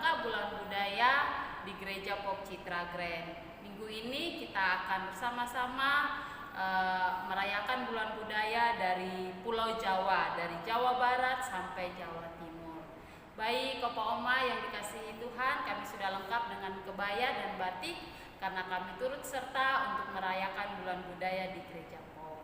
rangka Bulan Budaya di Gereja Pop Citra Grand. Minggu ini kita akan bersama-sama merayakan Bulan Budaya dari Pulau Jawa, dari Jawa Barat sampai Jawa Timur. Baik Opa Oma yang dikasihi Tuhan, kami sudah lengkap dengan kebaya dan batik karena kami turut serta untuk merayakan Bulan Budaya di Gereja Pop.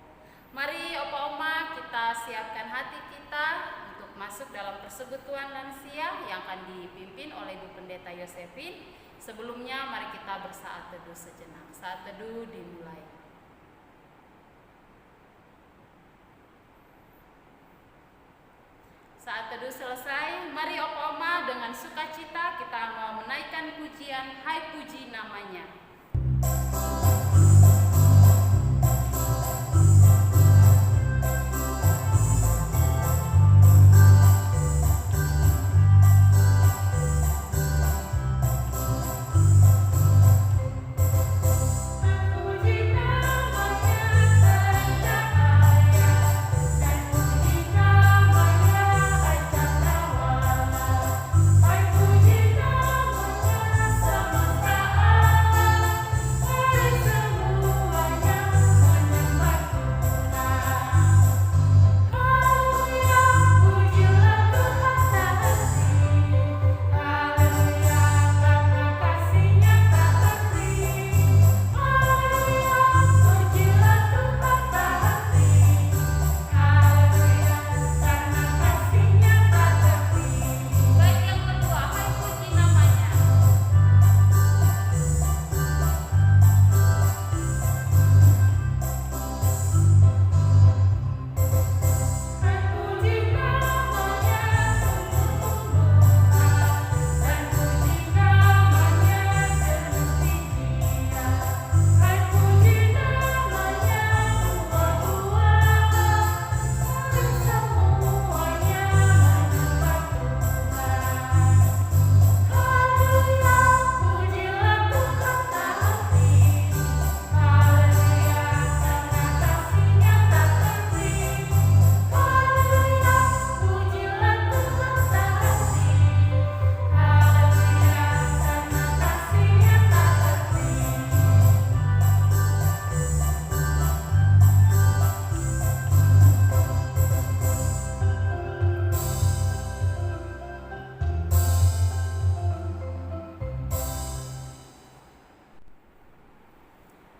Mari Opa Oma kita siapkan hati kita untuk masuk dalam persekutuan lansia yang akan dipimpin oleh Ibu Pendeta Yosefin. Sebelumnya mari kita bersaat teduh sejenak. Saat teduh dimulai. Saat teduh selesai, mari Opa Oma dengan sukacita kita mau menaikkan pujian Hai Puji Namanya.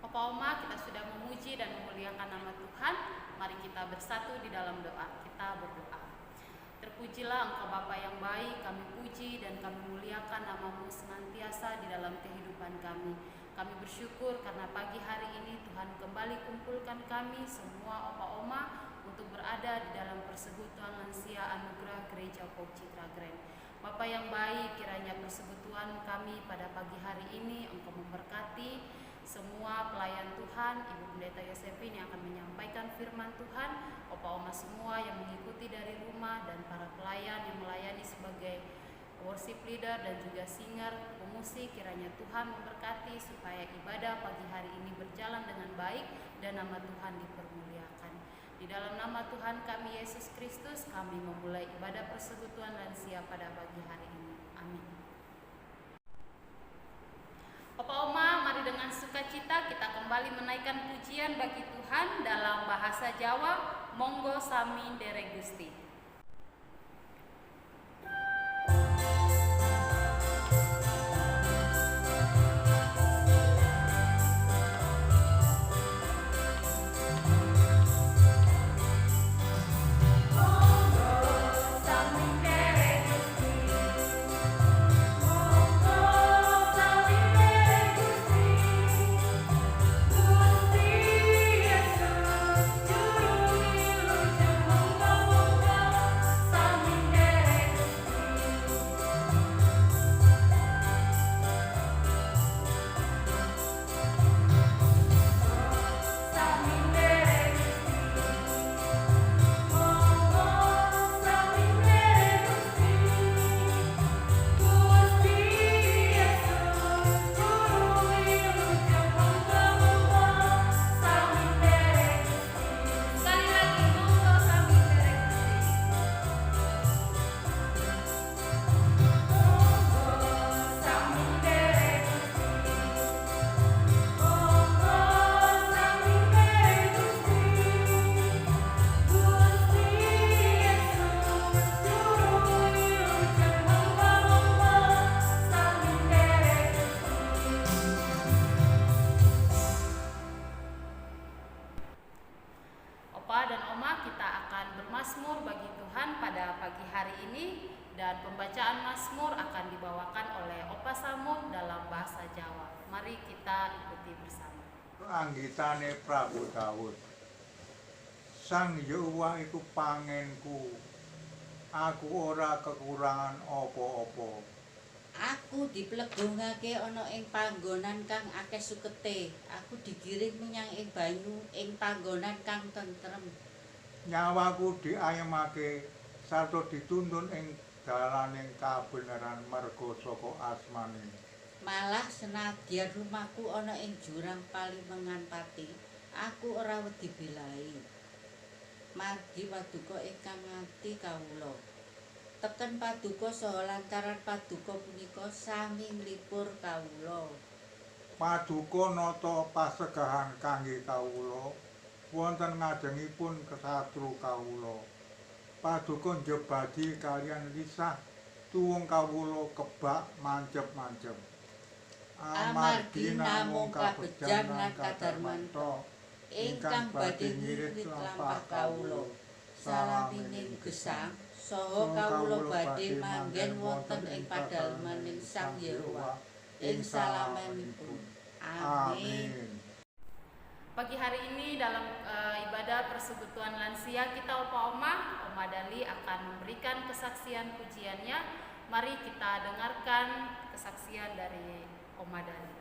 Opa Oma, kita sudah memuji dan memuliakan nama Tuhan. Mari kita bersatu di dalam doa. Kita berdoa. Terpujilah Engkau Bapa yang baik, kami puji dan kami muliakan nama-Mu senantiasa di dalam kehidupan kami. Kami bersyukur karena pagi hari ini Tuhan kembali kumpulkan kami semua Opa Oma untuk berada di dalam persekutuan lansia anugerah Gereja Pop Citra Grand. Bapa yang baik, kiranya persekutuan kami pada pagi hari ini Engkau memberkati semua pelayan Tuhan, Ibu Pendeta Yosefin yang akan menyampaikan firman Tuhan, Opa Oma semua yang mengikuti dari rumah, dan para pelayan yang melayani sebagai worship leader dan juga singer, pemusik. Kiranya Tuhan memberkati supaya ibadah pagi hari ini berjalan dengan baik dan nama Tuhan dipermuliakan. Di dalam nama Tuhan kami Yesus Kristus, kami memulai ibadah persekutuan lansia pada pagi hari ini. Amin. Opa Oma, mari dengan sukacita kita kembali menaikkan pujian bagi Tuhan dalam bahasa Jawa. Monggo sami derek Gusti. Monggo Jawa. Mari kita ikuti bersama. Anggitane Prabu Dawud. Sang Yahwa iku pangenku. Aku ora kekurangan apa-apa. Aku diplegungake ana ing panggonan kang akeh sukete. Aku digiring menyang ing banyu ing panggonan kang tentrem. Nyawaku diayemake sarta dituntun ing dalaning kabeneran merga saka asmane. Malah senadyan rumahku ana ing jurang Palimengan pati, aku ora wedi belahi. Margi paduka ingkang ngati kawula. Teken paduka saha lantaran paduka punika sami nglipur kawula. Paduka nata pasegahan kangge kawula wonten ngajengipun kesatru kawula. Paduka njebadi kaliyan lisah tuwung kawula kebak mancep-mancep. Amargi namung kabejan lan kadarmanta ingkang badhe ngirit lampah kawula. Salamining gesang saha kawula badhe manggen wonten ing padalemaning Sang Yahwa ing salamanipun. Amin. Pagi hari ini dalam ibadah persekutuan lansia kita Oma Dali akan memberikan kesaksian pujiannya. Mari kita dengarkan kesaksian dari Oma Dali.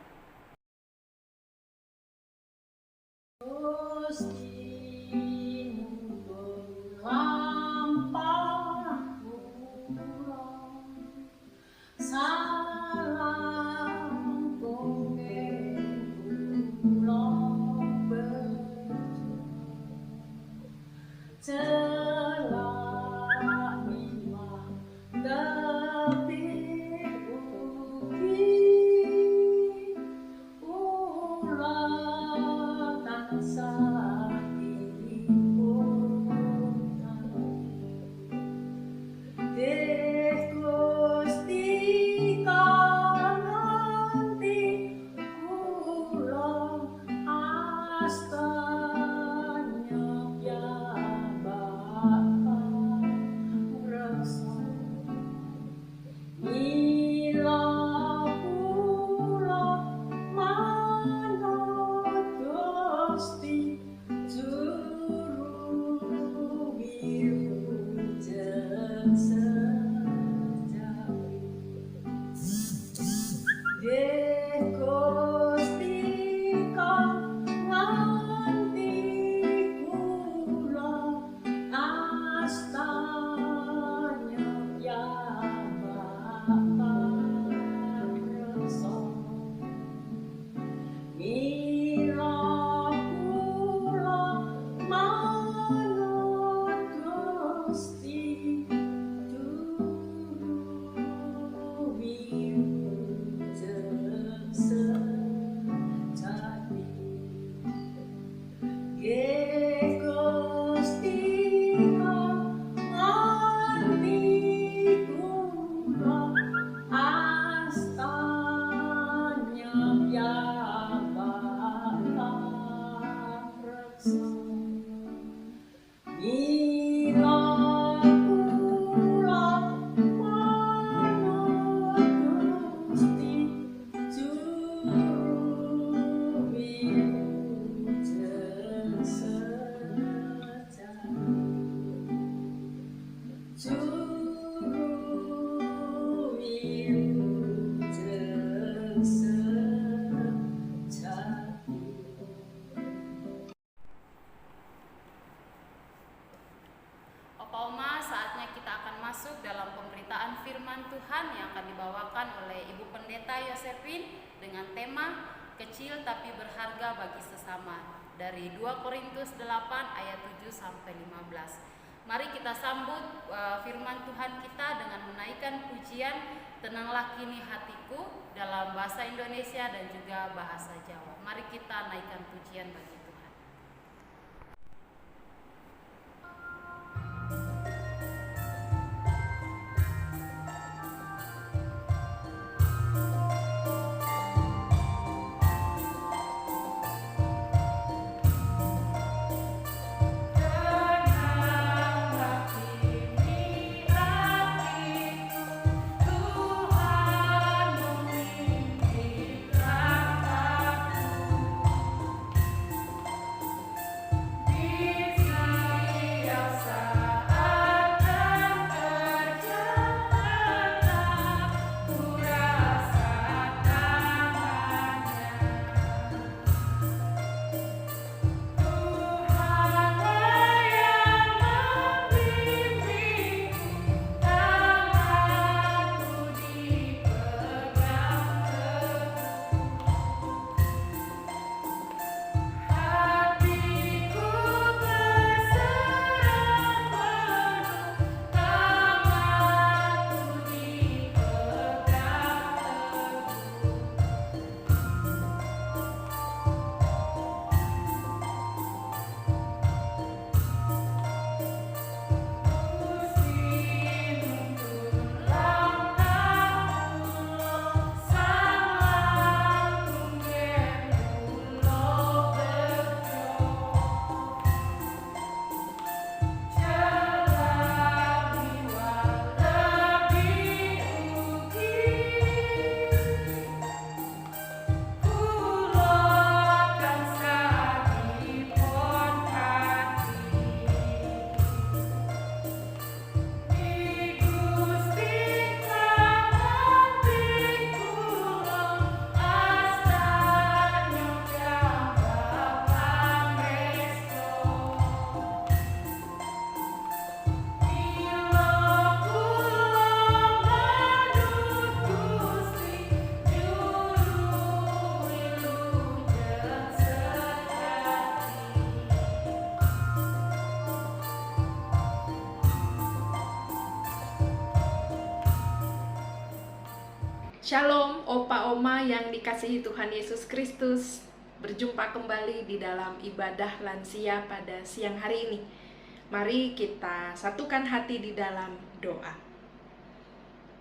Oma, saatnya kita akan masuk dalam pemberitaan firman Tuhan yang akan dibawakan oleh Ibu Pendeta Yosefin dengan tema Kecil tapi berharga bagi sesama dari 2 Korintus 8 ayat 7 sampai 15. Mari kita sambut firman Tuhan kita dengan menaikkan pujian Tenanglah Kini Hatiku dalam bahasa Indonesia dan juga bahasa Jawa. Mari kita naikkan pujian bagi Tuhan. Tuhan memimpin Shalom Opa Oma yang dikasihi Tuhan Yesus Kristus. Berjumpa kembali di dalam ibadah lansia pada siang hari ini. Mari kita satukan hati di dalam doa.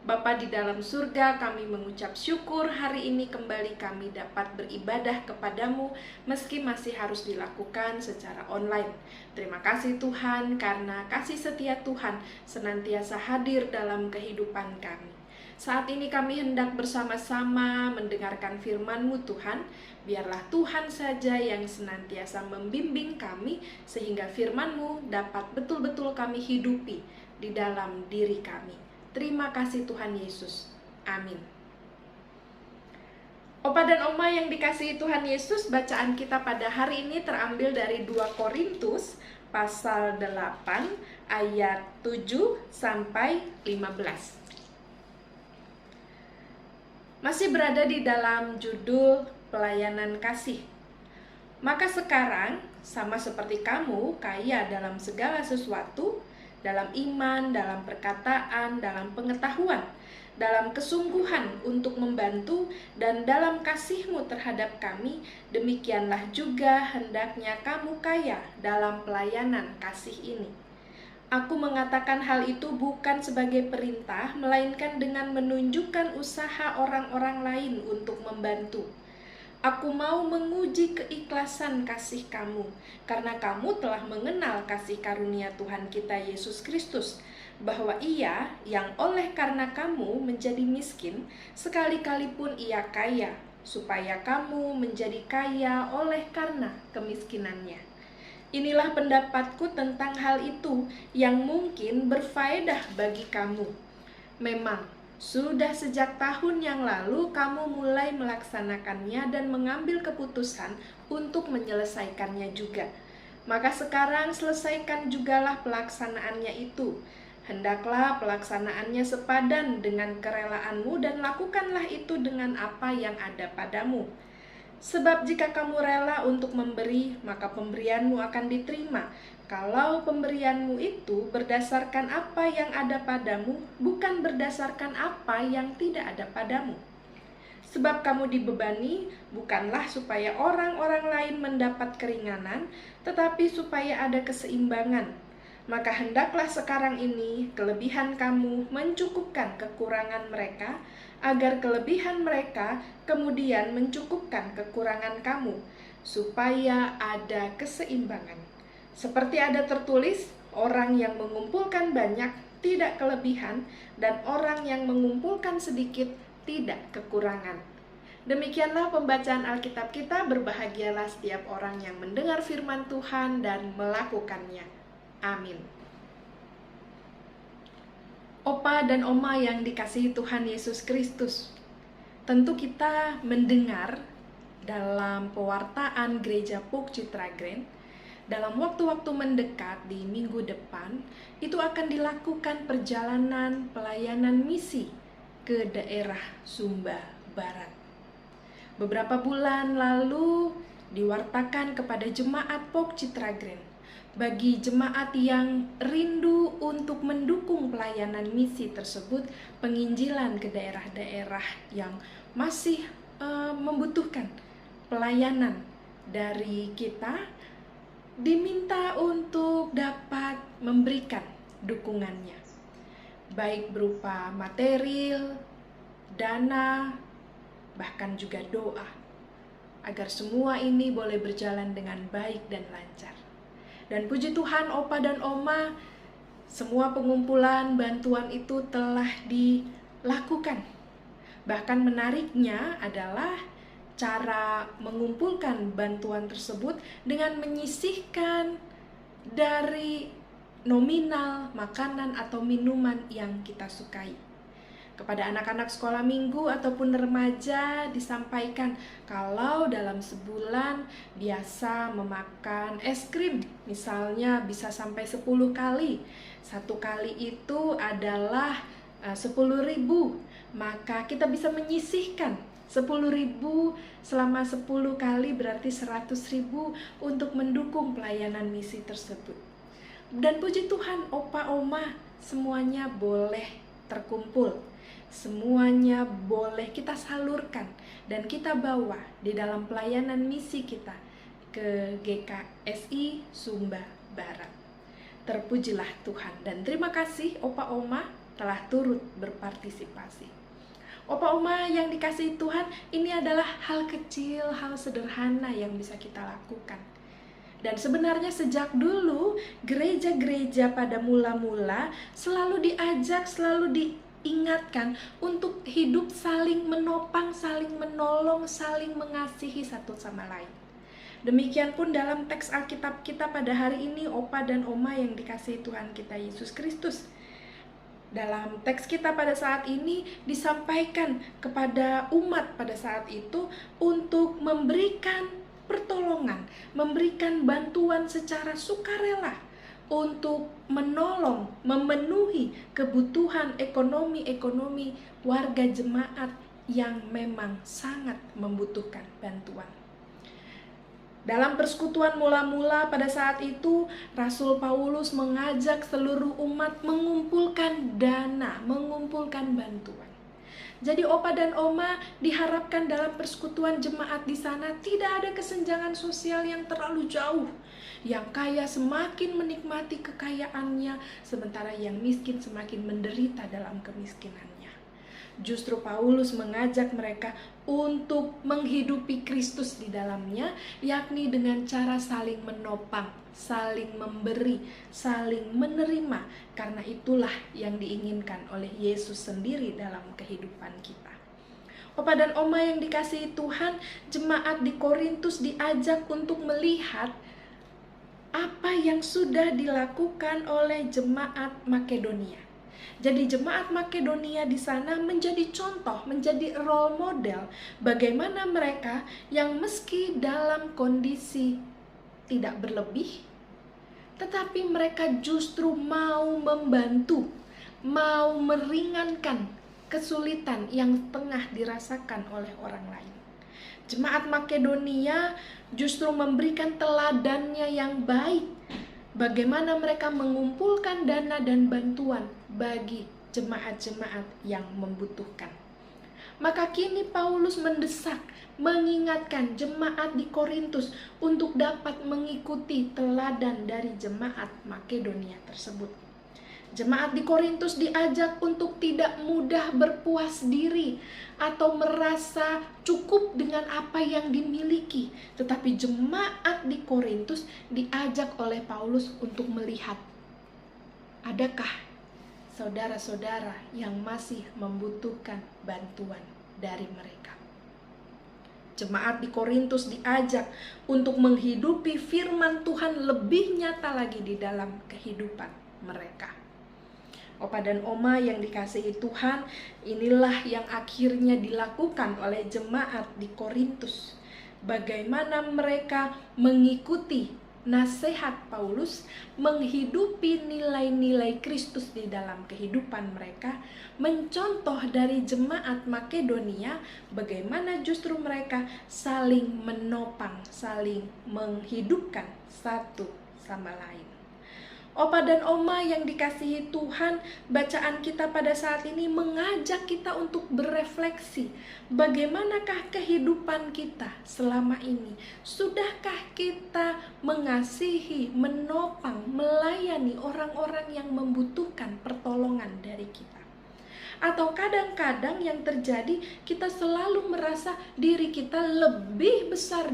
Bapa di dalam surga, kami mengucap syukur hari ini kembali kami dapat beribadah kepadamu meski masih harus dilakukan secara online. Terima kasih Tuhan karena kasih setia Tuhan senantiasa hadir dalam kehidupan kami. Saat ini kami hendak bersama-sama mendengarkan firman-Mu Tuhan. Biarlah Tuhan saja yang senantiasa membimbing kami sehingga firman-Mu dapat betul-betul kami hidupi di dalam diri kami. Terima kasih Tuhan Yesus. Amin. Opa dan Oma yang dikasihi Tuhan Yesus, bacaan kita pada hari ini terambil dari 2 Korintus pasal 8 ayat 7 sampai 15. Masih berada di dalam judul pelayanan kasih. Maka sekarang, sama seperti kamu, kaya dalam segala sesuatu, dalam iman, dalam perkataan, dalam pengetahuan, dalam kesungguhan untuk membantu, dan dalam kasihmu terhadap kami, demikianlah juga hendaknya kamu kaya dalam pelayanan kasih ini. Aku mengatakan hal itu bukan sebagai perintah, melainkan dengan menunjukkan usaha orang-orang lain untuk membantu. Aku mau menguji keikhlasan kasih kamu, karena kamu telah mengenal kasih karunia Tuhan kita Yesus Kristus, bahwa Ia yang oleh karena kamu menjadi miskin, sekali-kali pun Ia kaya, supaya kamu menjadi kaya oleh karena kemiskinannya. Inilah pendapatku tentang hal itu yang mungkin berfaedah bagi kamu. Memang, sudah sejak tahun yang lalu kamu mulai melaksanakannya dan mengambil keputusan untuk menyelesaikannya juga. Maka sekarang selesaikan jugalah pelaksanaannya itu. Hendaklah pelaksanaannya sepadan dengan kerelaanmu dan lakukanlah itu dengan apa yang ada padamu. Sebab jika kamu rela untuk memberi, maka pemberianmu akan diterima. Kalau pemberianmu itu berdasarkan apa yang ada padamu, bukan berdasarkan apa yang tidak ada padamu. Sebab kamu dibebani, bukanlah supaya orang-orang lain mendapat keringanan, tetapi supaya ada keseimbangan. Maka hendaklah sekarang ini kelebihan kamu mencukupkan kekurangan mereka, agar kelebihan mereka kemudian mencukupkan kekurangan kamu, supaya ada keseimbangan. Seperti ada tertulis, orang yang mengumpulkan banyak tidak kelebihan, dan orang yang mengumpulkan sedikit tidak kekurangan. Demikianlah pembacaan Alkitab kita. Berbahagialah setiap orang yang mendengar firman Tuhan dan melakukannya. Amin. Opa dan Oma yang dikasihi Tuhan Yesus Kristus, tentu kita mendengar dalam pewartaan Gereja Puk Citra Grand, dalam waktu-waktu mendekat di minggu depan, itu akan dilakukan perjalanan pelayanan misi ke daerah Sumba Barat. Beberapa bulan lalu diwartakan kepada jemaat Puk Citra Grand, bagi jemaat yang rindu untuk mendukung pelayanan misi tersebut, penginjilan ke daerah-daerah yang masih membutuhkan pelayanan dari kita, diminta untuk dapat memberikan dukungannya, baik berupa material, dana, bahkan juga doa, agar semua ini boleh berjalan dengan baik dan lancar. Dan puji Tuhan, Opa dan Oma, semua pengumpulan bantuan itu telah dilakukan. Bahkan menariknya adalah cara mengumpulkan bantuan tersebut dengan menyisihkan dari nominal makanan atau minuman yang kita sukai. Kepada anak-anak sekolah minggu ataupun remaja disampaikan kalau dalam sebulan biasa memakan es krim, misalnya bisa sampai 10 kali. 1 kali itu adalah 10.000, maka kita bisa menyisihkan 10.000 selama 10 kali berarti 100.000 untuk mendukung pelayanan misi tersebut. Dan puji Tuhan, Opa Oma semuanya boleh terkumpul, semuanya boleh kita salurkan dan kita bawa di dalam pelayanan misi kita ke GKSI Sumba Barat. Terpujilah Tuhan dan terima kasih Opa Oma telah turut berpartisipasi. Opa Oma yang dikasihi Tuhan, ini adalah hal kecil, hal sederhana yang bisa kita lakukan. Dan sebenarnya sejak dulu gereja-gereja pada mula-mula selalu diajak, selalu diingatkan untuk hidup saling menopang, saling menolong, saling mengasihi satu sama lain. Demikian pun dalam teks Alkitab kita pada hari ini, Opa dan Oma yang dikasihi Tuhan kita Yesus Kristus. Dalam teks kita pada saat ini disampaikan kepada umat pada saat itu untuk memberikan pertolongan, memberikan bantuan secara sukarela untuk menolong, memenuhi kebutuhan ekonomi warga jemaat yang memang sangat membutuhkan bantuan. Dalam persekutuan mula-mula pada saat itu, Rasul Paulus mengajak seluruh umat mengumpulkan dana, mengumpulkan bantuan. Jadi Opa dan Oma diharapkan dalam persekutuan jemaat di sana tidak ada kesenjangan sosial yang terlalu jauh. Yang kaya semakin menikmati kekayaannya, sementara yang miskin semakin menderita dalam kemiskinannya. Justru Paulus mengajak mereka untuk menghidupi Kristus di dalamnya, yakni dengan cara saling menopang, saling memberi, saling menerima, karena itulah yang diinginkan oleh Yesus sendiri dalam kehidupan kita. Opa dan Oma yang dikasihi Tuhan, jemaat di Korintus diajak untuk melihat apa yang sudah dilakukan oleh jemaat Makedonia. Jadi jemaat Makedonia di sana menjadi contoh, menjadi role model bagaimana mereka yang meski dalam kondisi tidak berlebih, tetapi mereka justru mau membantu, mau meringankan kesulitan yang tengah dirasakan oleh orang lain. Jemaat Makedonia justru memberikan teladannya yang baik, bagaimana mereka mengumpulkan dana dan bantuan bagi jemaat-jemaat yang membutuhkan. Maka kini Paulus mendesak, mengingatkan jemaat di Korintus untuk dapat mengikuti teladan dari jemaat Makedonia tersebut. Jemaat di Korintus diajak untuk tidak mudah berpuas diri atau merasa cukup dengan apa yang dimiliki. Tetapi jemaat di Korintus diajak oleh Paulus untuk melihat, adakah saudara-saudara yang masih membutuhkan bantuan dari mereka. Jemaat di Korintus diajak untuk menghidupi firman Tuhan lebih nyata lagi di dalam kehidupan mereka. Opa dan Oma yang dikasihi Tuhan, inilah yang akhirnya dilakukan oleh jemaat di Korintus. Bagaimana mereka mengikuti nasihat Paulus, menghidupi nilai-nilai Kristus di dalam kehidupan mereka, mencontoh dari jemaat Makedonia, bagaimana justru mereka saling menopang, saling menghidupkan satu sama lain. Opa dan Oma yang dikasihi Tuhan, bacaan kita pada saat ini mengajak kita untuk berefleksi. Bagaimanakah kehidupan kita selama ini? Sudahkah kita mengasihi, menopang, melayani orang-orang yang membutuhkan pertolongan dari kita? Atau kadang-kadang yang terjadi, kita selalu merasa diri kita lebih besar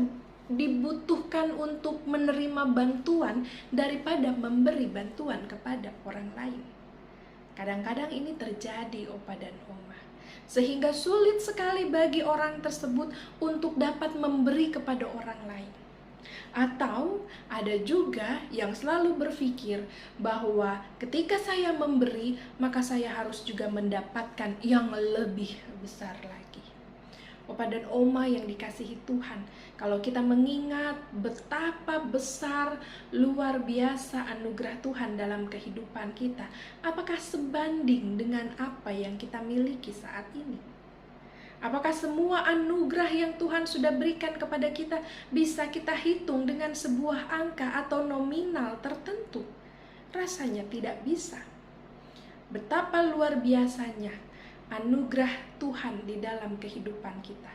dibutuhkan untuk menerima bantuan daripada memberi bantuan kepada orang lain. Kadang-kadang ini terjadi Opa dan Oma, sehingga sulit sekali bagi orang tersebut untuk dapat memberi kepada orang lain. Atau ada juga yang selalu berpikir bahwa ketika saya memberi, maka saya harus juga mendapatkan yang lebih besar lagi. Opa dan Oma yang dikasihi Tuhan, kalau kita mengingat betapa besar, luar biasa anugerah Tuhan dalam kehidupan kita, apakah sebanding dengan apa yang kita miliki saat ini? Apakah semua anugerah yang Tuhan sudah berikan kepada kita bisa kita hitung dengan sebuah angka atau nominal tertentu? Rasanya tidak bisa. Betapa luar biasanya anugerah Tuhan di dalam kehidupan kita.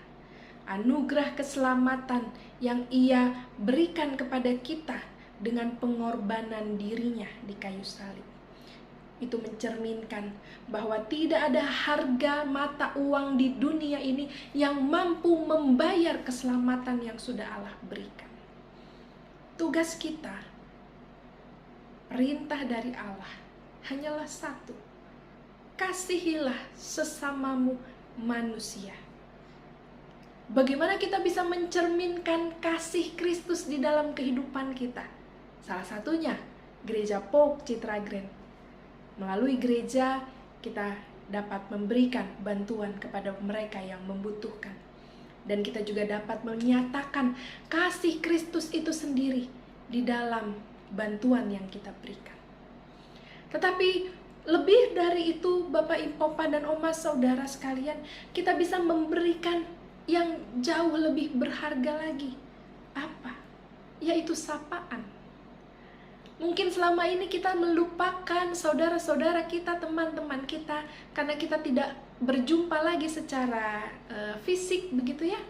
Anugerah keselamatan yang Ia berikan kepada kita dengan pengorbanan dirinya di kayu salib. Itu mencerminkan bahwa tidak ada harga mata uang di dunia ini yang mampu membayar keselamatan yang sudah Allah berikan. Tugas kita, perintah dari Allah hanyalah satu: kasihilah sesamamu manusia. Bagaimana kita bisa mencerminkan kasih Kristus di dalam kehidupan kita? Salah satunya Gereja Pauk Citra Grand. Melalui gereja kita dapat memberikan bantuan kepada mereka yang membutuhkan. Dan kita juga dapat menyatakan kasih Kristus itu sendiri di dalam bantuan yang kita berikan. Tetapi lebih dari itu, Bapak, Opa, dan Oma, saudara sekalian, kita bisa memberikan yang jauh lebih berharga lagi. Apa? Yaitu sapaan. Mungkin selama ini kita melupakan saudara-saudara kita, teman-teman kita, karena kita tidak berjumpa lagi secara fisik, begitu ya.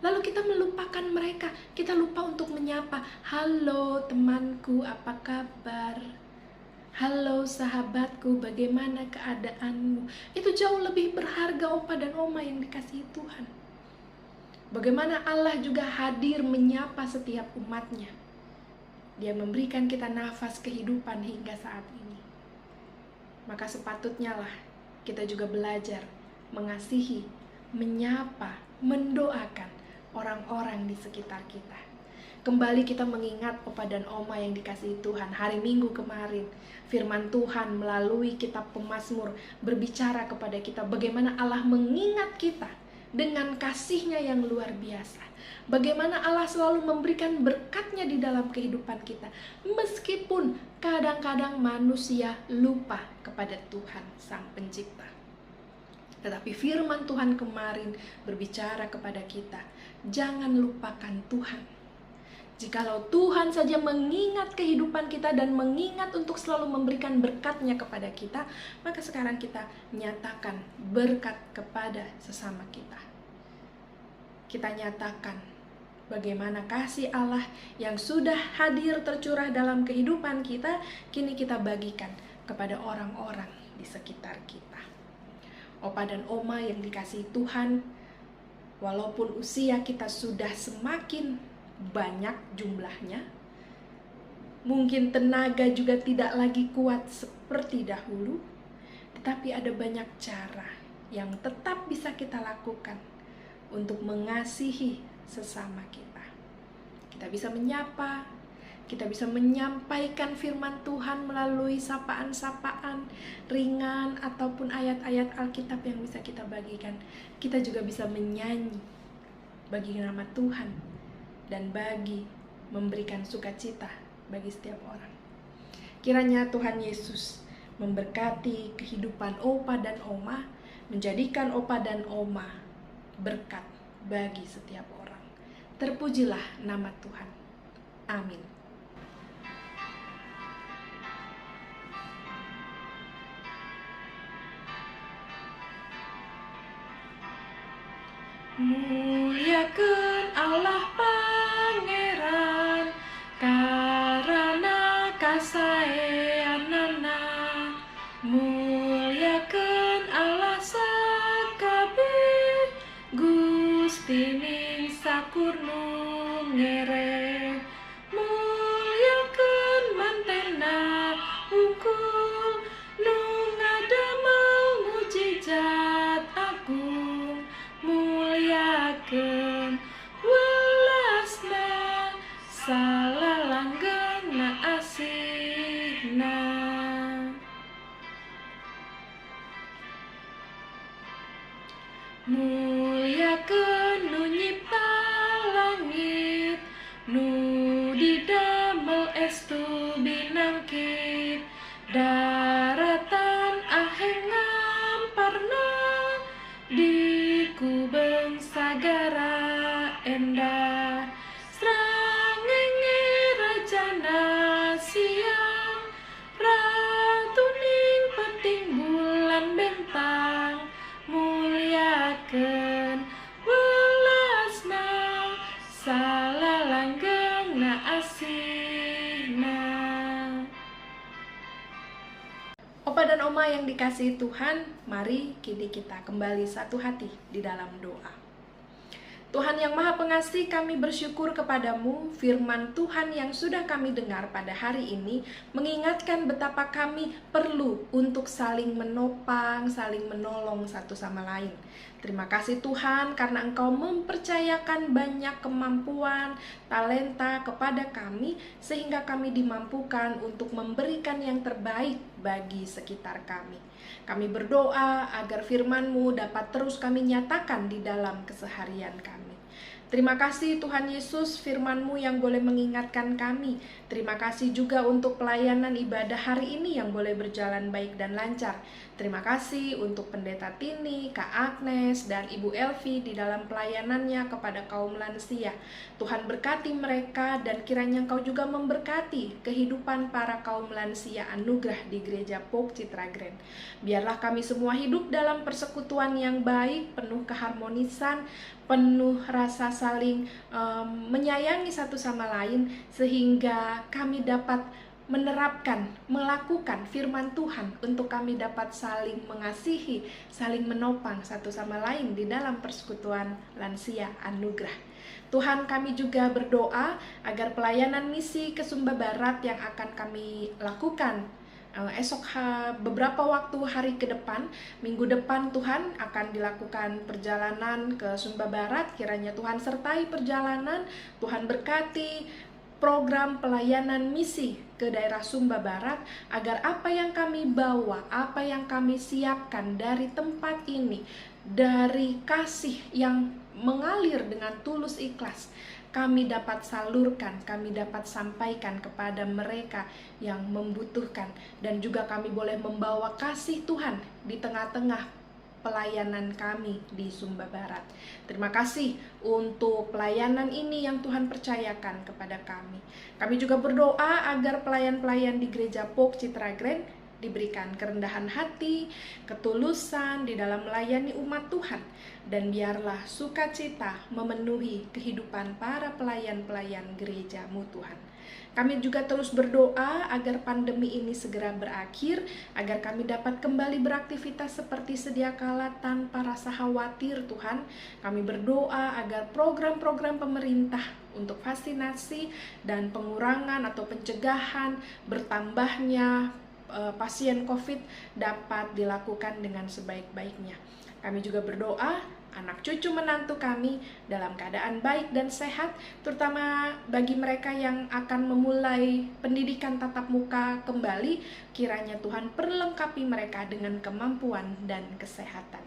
Lalu kita melupakan mereka, kita lupa untuk menyapa. Halo temanku, apa kabar? Halo sahabatku, bagaimana keadaanmu? Itu jauh lebih berharga, Opa dan Oma yang dikasihi Tuhan. Bagaimana Allah juga hadir menyapa setiap umatnya. Dia memberikan kita nafas kehidupan hingga saat ini. Maka sepatutnya lah kita juga belajar mengasihi, menyapa, mendoakan orang-orang di sekitar kita. Kembali kita mengingat Opa dan Oma yang dikasihi Tuhan. Hari Minggu kemarin firman Tuhan melalui kitab Pemazmur berbicara kepada kita bagaimana Allah mengingat kita dengan kasih-Nya yang luar biasa. Bagaimana Allah selalu memberikan berkat-Nya di dalam kehidupan kita, meskipun kadang-kadang manusia lupa kepada Tuhan Sang Pencipta. Tetapi firman Tuhan kemarin berbicara kepada kita, jangan lupakan Tuhan. Jikalau Tuhan saja mengingat kehidupan kita dan mengingat untuk selalu memberikan berkat-Nya kepada kita, maka sekarang kita nyatakan berkat kepada sesama kita. Kita nyatakan bagaimana kasih Allah yang sudah hadir tercurah dalam kehidupan kita, kini kita bagikan kepada orang-orang di sekitar kita. Opa dan Oma yang dikasihi Tuhan, walaupun usia kita sudah semakin banyak jumlahnya, mungkin tenaga juga tidak lagi kuat seperti dahulu, tetapi ada banyak cara yang tetap bisa kita lakukan untuk mengasihi sesama kita. Kita bisa menyapa, kita bisa menyampaikan firman Tuhan melalui sapaan-sapaan ringan ataupun ayat-ayat Alkitab yang bisa kita bagikan. Kita juga bisa menyanyi bagi nama Tuhan dan bagi memberikan sukacita bagi setiap orang. Kiranya Tuhan Yesus memberkati kehidupan Opa dan Oma, menjadikan Opa dan Oma berkat bagi setiap orang. Terpujilah nama Tuhan. Amin. Muliakan Allah Pangeran, karana kasaeanana. Muliakan Allah sakabeh, Gusti ning sakurnu ngere. Muliakan mantena hungkul, nu ngadamel mujizat agung. Muliakan welasna salalanggengna asihna. Muliakan nu nyipta langit, nu didamel estu binangkit. Daratan aheng ngamparna, dikubeng sagara endah. Srangenge rajana siang, ratuning peting bulan bentang. semua yang dikasihi Tuhan, mari kini kita kembali satu hati di dalam doa. Tuhan yang Maha Pengasih, kami bersyukur kepadamu. Firman Tuhan yang sudah kami dengar pada hari ini mengingatkan betapa kami perlu untuk saling menopang, saling menolong satu sama lain. Terima kasih Tuhan karena Engkau mempercayakan banyak kemampuan, talenta kepada kami sehingga kami dimampukan untuk memberikan yang terbaik bagi sekitar kami. Kami berdoa agar firman-Mu dapat terus kami nyatakan di dalam keseharian kami. Terima kasih Tuhan Yesus, firman-Mu yang boleh mengingatkan kami. Terima kasih juga untuk pelayanan ibadah hari ini yang boleh berjalan baik dan lancar. Terima kasih untuk Pendeta Tini, Kak Agnes, dan Ibu Elvi di dalam pelayanannya kepada kaum lansia. Tuhan berkati mereka dan kiranya Engkau juga memberkati kehidupan para kaum lansia anugerah di Gereja Pok Citra Grand. Biarlah kami semua hidup dalam persekutuan yang baik, penuh keharmonisan, penuh rasa saling menyayangi satu sama lain sehingga kami dapat menerapkan, melakukan firman Tuhan untuk kami dapat saling mengasihi, saling menopang satu sama lain di dalam persekutuan lansia anugerah. Tuhan, kami juga berdoa agar pelayanan misi ke Sumba Barat yang akan kami lakukan esok beberapa waktu hari ke depan, minggu depan Tuhan akan dilakukan perjalanan ke Sumba Barat. Kiranya Tuhan sertai perjalanan, Tuhan berkati program pelayanan misi ke daerah Sumba Barat agar apa yang kami bawa, apa yang kami siapkan dari tempat ini, dari kasih yang mengalir dengan tulus ikhlas, kami dapat salurkan, kami dapat sampaikan kepada mereka yang membutuhkan, dan juga kami boleh membawa kasih Tuhan di tengah-tengah pelayanan kami di Sumba Barat. Terima kasih untuk pelayanan ini yang Tuhan percayakan kepada kami. Kami juga berdoa agar pelayan-pelayan di Gereja Pok Citra Grand diberikan kerendahan hati, ketulusan di dalam melayani umat Tuhan, dan biarlah sukacita memenuhi kehidupan para pelayan-pelayan gereja-Mu Tuhan. Kami juga terus berdoa agar pandemi ini segera berakhir, agar kami dapat kembali beraktivitas seperti sedia kala tanpa rasa khawatir Tuhan. Kami berdoa agar program-program pemerintah untuk vaksinasi dan pengurangan atau pencegahan bertambahnya pasien COVID dapat dilakukan dengan sebaik-baiknya. Kami juga berdoa anak cucu menantu kami dalam keadaan baik dan sehat, terutama bagi mereka yang akan memulai pendidikan tatap muka kembali. Kiranya Tuhan perlengkapi mereka dengan kemampuan dan kesehatan.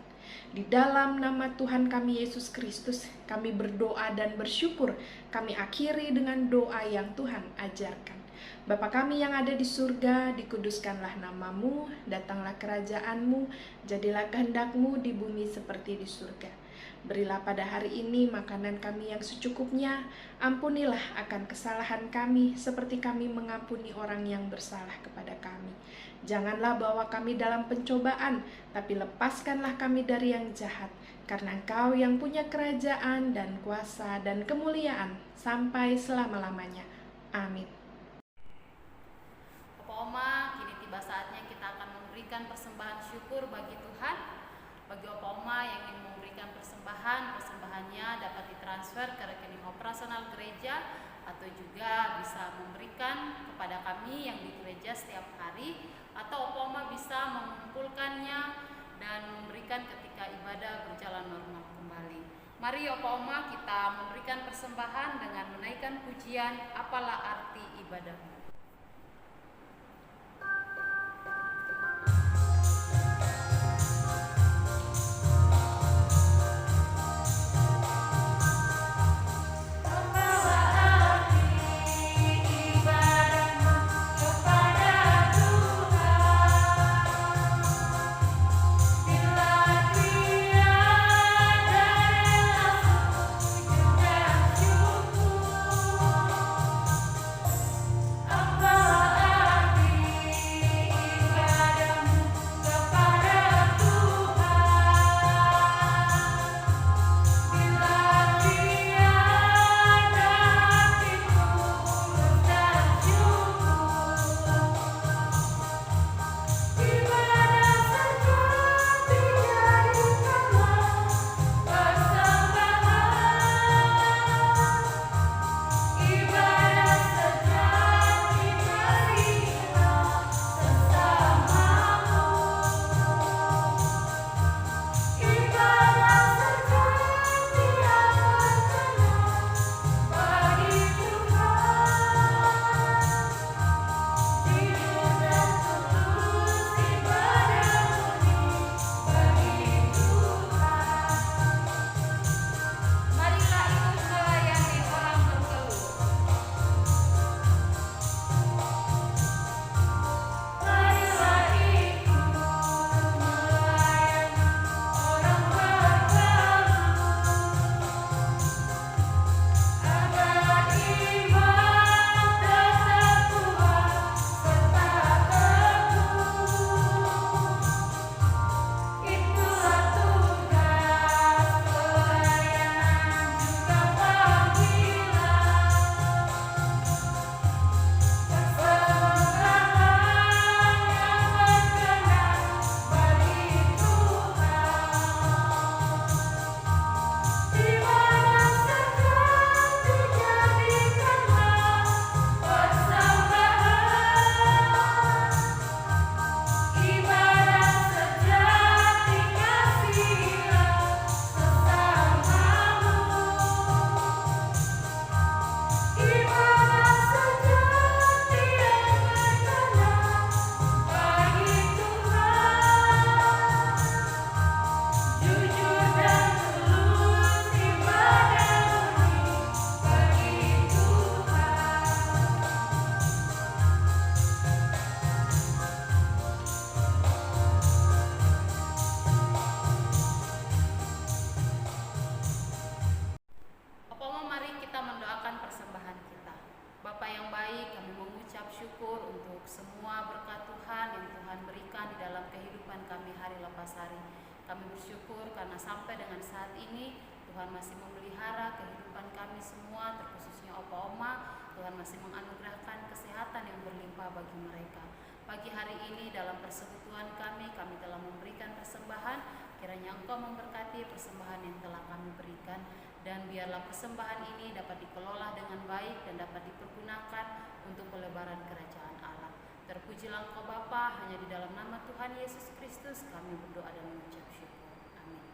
Di dalam nama Tuhan kami Yesus Kristus, kami berdoa dan bersyukur. Kami akhiri dengan doa yang Tuhan ajarkan. Bapa kami yang ada di surga, dikuduskanlah nama-Mu, datanglah kerajaan-Mu, jadilah kehendak-Mu di bumi seperti di surga. Berilah pada hari ini makanan kami yang secukupnya, ampunilah akan kesalahan kami seperti kami mengampuni orang yang bersalah kepada kami. Janganlah bawa kami dalam pencobaan, tapi lepaskanlah kami dari yang jahat, karena Engkau yang punya kerajaan dan kuasa dan kemuliaan sampai selama-lamanya. Amin. Oma, kini tiba saatnya kita akan memberikan persembahan syukur bagi Tuhan. Bagi Oma yang ingin memberikan persembahan, persembahannya dapat ditransfer ke rekening operasional gereja atau juga bisa memberikan kepada kami yang di gereja setiap hari, atau Oma bisa mengumpulkannya dan memberikan ketika ibadah berjalan normal kembali. Mari Oma kita memberikan persembahan dengan menaikkan pujian Apalah Arti Ibadahmu. Oh Tuhan masih memelihara kehidupan kami semua, terkhususnya Opa Oma. Tuhan masih menganugerahkan kesehatan yang berlimpah bagi mereka. Pagi hari ini dalam persekutuan kami telah memberikan persembahan. Kiranya Engkau memberkati persembahan yang telah kami berikan, dan biarlah persembahan ini dapat dikelola dengan baik dan dapat dipergunakan untuk pelebaran kerajaan Allah. Terpujilah Engkau Bapa, hanya di dalam nama Tuhan Yesus Kristus kami berdoa dan mengucap syukur. Amin.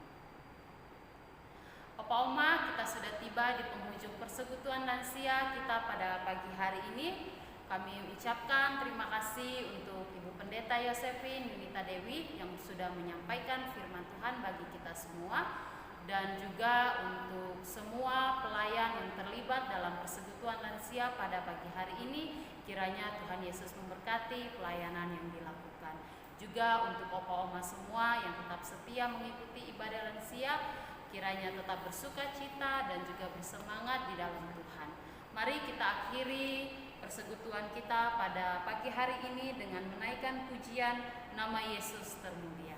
Opa Oma, kita sudah tiba di penghujung persekutuan lansia kita pada pagi hari ini. Kami ucapkan terima kasih untuk Ibu Pendeta Yosefin Yunita Dewi yang sudah menyampaikan firman Tuhan bagi kita semua, dan juga untuk semua pelayan yang terlibat dalam persekutuan lansia pada pagi hari ini. Kiranya Tuhan Yesus memberkati pelayanan yang dilakukan. Juga untuk Opa Oma semua yang tetap setia mengikuti ibadah lansia, kiranya tetap bersuka cita dan juga bersemangat di dalam Tuhan. Mari kita akhiri persekutuan kita pada pagi hari ini dengan menaikkan pujian nama Yesus termulia.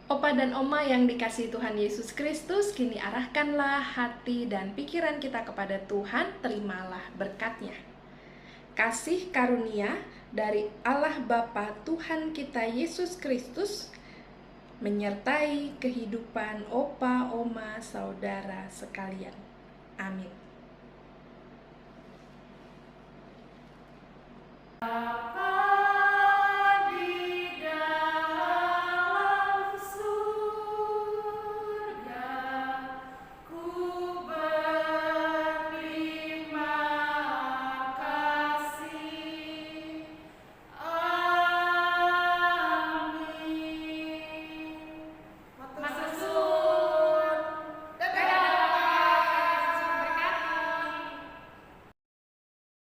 Opa dan Oma yang dikasihi Tuhan Yesus Kristus, kini arahkanlah hati dan pikiran kita kepada Tuhan, terimalah berkat-Nya. Kasih karunia dari Allah Bapa Tuhan kita Yesus Kristus menyertai kehidupan Opa, Oma, saudara sekalian. Amin.